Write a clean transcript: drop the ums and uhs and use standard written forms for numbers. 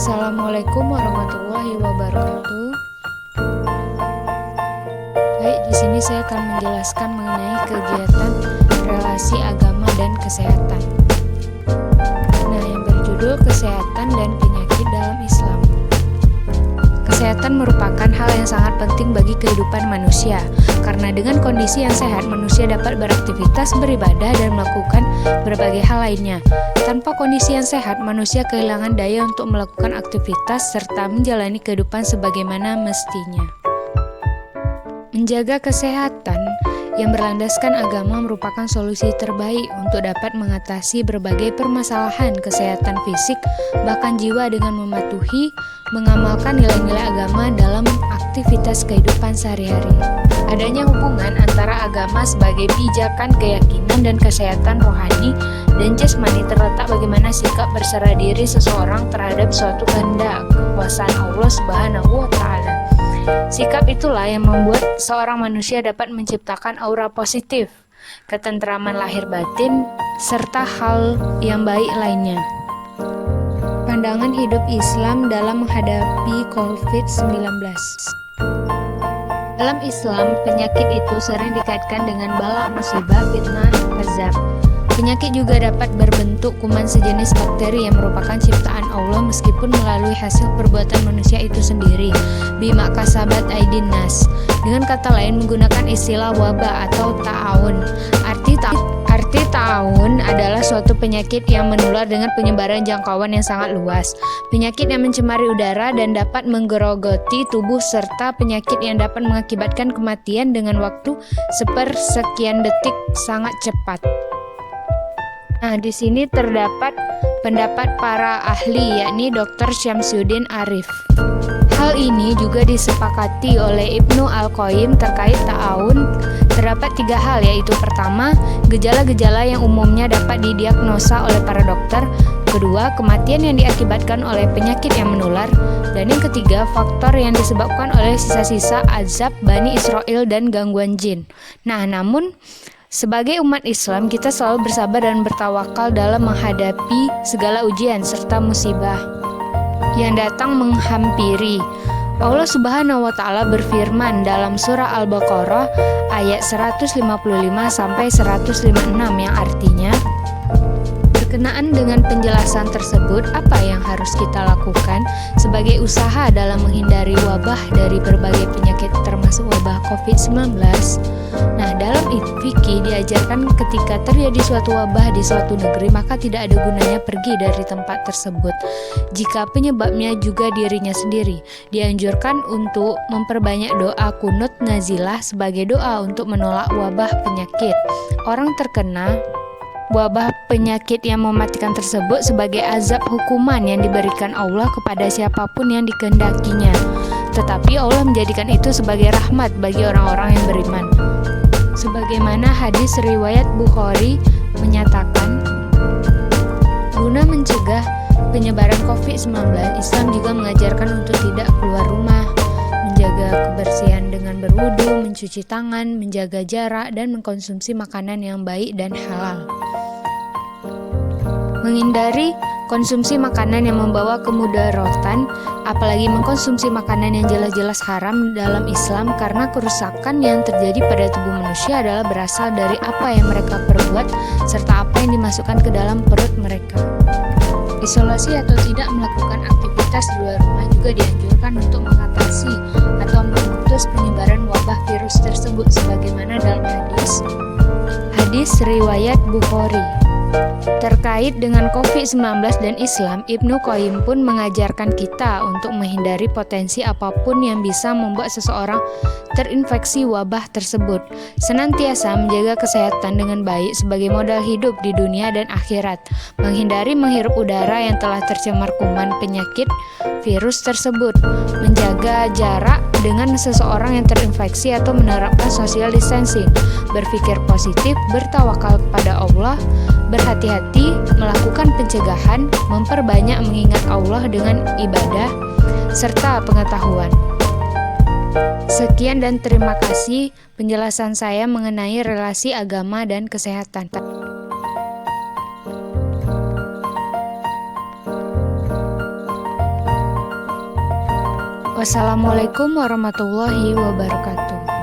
Assalamualaikum warahmatullahi wabarakatuh. Baik, di sini saya akan menjelaskan mengenai kegiatan relasi agama dan kesehatan. Nah, yang berjudul Kesehatan dan Penyakit dalam Islam. Kesehatan merupakan hal yang sangat penting bagi kehidupan manusia, karena dengan kondisi yang sehat, manusia dapat beraktivitas, beribadah, dan melakukan berbagai hal lainnya. Tanpa kondisi yang sehat, manusia kehilangan daya untuk melakukan aktivitas serta menjalani kehidupan sebagaimana mestinya. Menjaga kesehatan yang berlandaskan agama merupakan solusi terbaik untuk dapat mengatasi berbagai permasalahan kesehatan fisik, bahkan jiwa dengan mematuhi, mengamalkan nilai-nilai agama dalam aktivitas kehidupan sehari-hari. Adanya hubungan antara agama sebagai pijakan keyakinan dan kesehatan rohani dan jasmani terletak bagaimana sikap berserah diri seseorang terhadap suatu kehendak kekuasaan Allah Subhanahu wa Ta'ala. Sikap itulah yang membuat seorang manusia dapat menciptakan aura positif, ketentraman lahir batin, serta hal yang baik lainnya. Pandangan hidup Islam dalam menghadapi COVID-19. Dalam Islam, penyakit itu sering dikaitkan dengan bala, musibah, fitnah, azab. Penyakit juga dapat berbentuk kuman sejenis bakteri yang merupakan ciptaan Allah meskipun melalui hasil perbuatan manusia itu sendiri. Bima kasabat aidin nas. Dengan kata lain, menggunakan istilah wabah atau ta'awun. Arti ta'awun adalah suatu penyakit yang menular dengan penyebaran jangkauan yang sangat luas. Penyakit yang mencemari udara dan dapat menggerogoti tubuh serta penyakit yang dapat mengakibatkan kematian dengan waktu sepersekian detik sangat cepat. Nah, di sini terdapat pendapat para ahli, yakni Dr. Syamsuddin Arif. Hal ini juga disepakati oleh Ibnu Al-Qayyim terkait ta'awun. Terdapat 3 hal, yaitu pertama, gejala-gejala yang umumnya dapat didiagnosa oleh para dokter. Kedua, kematian yang diakibatkan oleh penyakit yang menular. Dan yang ketiga, faktor yang disebabkan oleh sisa-sisa azab Bani Israel dan gangguan jin. Nah, namun sebagai umat Islam, kita selalu bersabar dan bertawakal dalam menghadapi segala ujian serta musibah yang datang menghampiri. Allah Subhanahu wa Ta'ala berfirman dalam surah Al-Baqarah ayat 155 sampai 156 yang artinya, berkenaan dengan penjelasan tersebut, apa yang harus kita lakukan sebagai usaha dalam menghindari wabah dari berbagai penyakit termasuk wabah COVID-19? Nah, dalam fikih diajarkan ketika terjadi suatu wabah di suatu negeri, maka tidak ada gunanya pergi dari tempat tersebut jika penyebabnya juga dirinya sendiri. Dianjurkan untuk memperbanyak doa kunut nazilah sebagai doa untuk menolak wabah penyakit. Orang terkena wabah penyakit yang mematikan tersebut sebagai azab hukuman yang diberikan Allah kepada siapapun yang dikehendakinya. Tetapi Allah menjadikan itu sebagai rahmat bagi orang-orang yang beriman. Sebagaimana hadis riwayat Bukhari menyatakan, guna mencegah penyebaran COVID-19, Islam juga mengajarkan untuk tidak keluar rumah, menjaga kebersihan dengan berwudu, mencuci tangan, menjaga jarak, dan mengkonsumsi makanan yang baik dan halal. Menghindari konsumsi makanan yang membawa kemudaratan, apalagi mengkonsumsi makanan yang jelas-jelas haram dalam Islam, karena kerusakan yang terjadi pada tubuh manusia adalah berasal dari apa yang mereka perbuat serta apa yang dimasukkan ke dalam perut mereka. Isolasi atau tidak melakukan aktivitas di luar rumah juga dianjurkan untuk mengatasi atau memutus penyebaran wabah virus tersebut sebagaimana dalam hadis riwayat Bukhari. Terkait dengan COVID-19 dan Islam, Ibnu Qayyim pun mengajarkan kita untuk menghindari potensi apapun yang bisa membuat seseorang terinfeksi wabah tersebut. Senantiasa menjaga kesehatan dengan baik sebagai modal hidup di dunia dan akhirat. Menghindari menghirup udara yang telah tercemar kuman penyakit virus tersebut. Menjaga jarak dengan seseorang yang terinfeksi atau menerapkan social distancing. Berpikir positif, bertawakal kepada Allah, berhati-hati melakukan pencegahan, memperbanyak mengingat Allah dengan ibadah serta pengetahuan. Sekian dan terima kasih penjelasan saya mengenai relasi agama dan kesehatan. Wassalamualaikum warahmatullahi wabarakatuh.